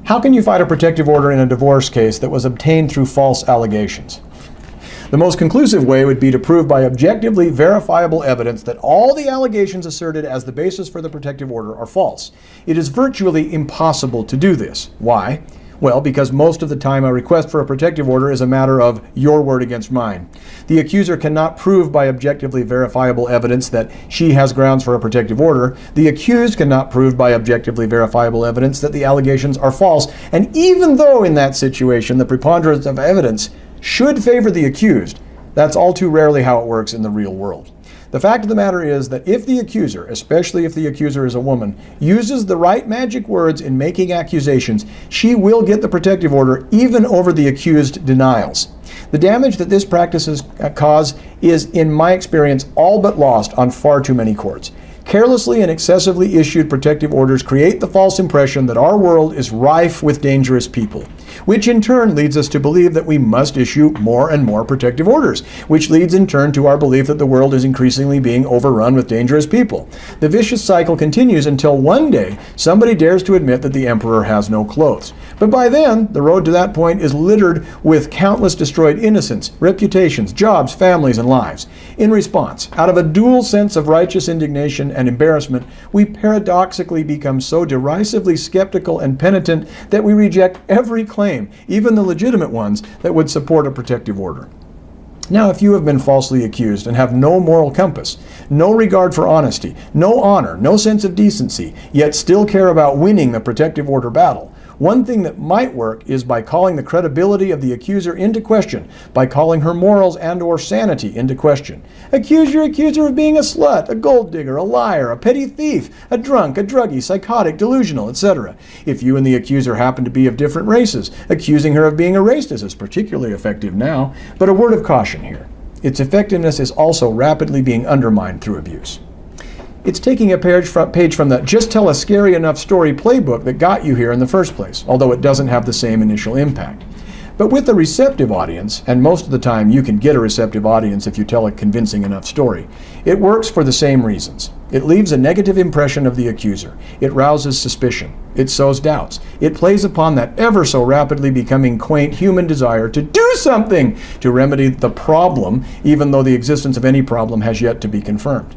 How can you fight a protective order in a divorce case that was obtained through false allegations? The most conclusive way would be to prove by objectively verifiable evidence that all the allegations asserted as the basis for the protective order are false. It is virtually impossible to do this. Why? Well, because most of the time a request for a protective order is a matter of your word against mine. The accuser cannot prove by objectively verifiable evidence that she has grounds for a protective order. The accused cannot prove by objectively verifiable evidence that the allegations are false. And even though in that situation the preponderance of evidence should favor the accused, that's all too rarely how it works in the real world. The fact of the matter is that if the accuser, especially if the accuser is a woman, uses the right magic words in making accusations, she will get the protective order even over the accused denials. The damage that this practice cause is, in my experience, all but lost on far too many courts. Carelessly and excessively issued protective orders create the false impression that our world is rife with dangerous people, which in turn leads us to believe that we must issue more and more protective orders, which leads in turn to our belief that the world is increasingly being overrun with dangerous people. The vicious cycle continues until one day somebody dares to admit that the emperor has no clothes. But by then, the road to that point is littered with countless destroyed innocence, reputations, jobs, families, and lives. In response, out of a dual sense of righteous indignation and embarrassment, we paradoxically become so derisively skeptical and penitent that we reject every claim, even the legitimate ones, that would support a protective order. Now, if you have been falsely accused and have no moral compass, no regard for honesty, no honor, no sense of decency, yet still care about winning the protective order battle, one thing that might work is by calling the credibility of the accuser into question, by calling her morals and/or sanity into question. Accuse your accuser of being a slut, a gold digger, a liar, a petty thief, a drunk, a druggie, psychotic, delusional, etc. If you and the accuser happen to be of different races, accusing her of being a racist is particularly effective now, but a word of caution here. Its effectiveness is also rapidly being undermined through abuse. It's taking a page from the just tell a scary enough story playbook that got you here in the first place, although it doesn't have the same initial impact. But with a receptive audience, and most of the time you can get a receptive audience if you tell a convincing enough story, it works for the same reasons. It leaves a negative impression of the accuser. It rouses suspicion. It sows doubts. It plays upon that ever so rapidly becoming quaint human desire to do something to remedy the problem, even though the existence of any problem has yet to be confirmed.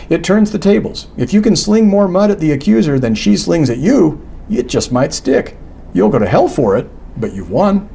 It turns the tables. If you can sling more mud at the accuser than she slings at you, it just might stick. You'll go to hell for it, but you've won.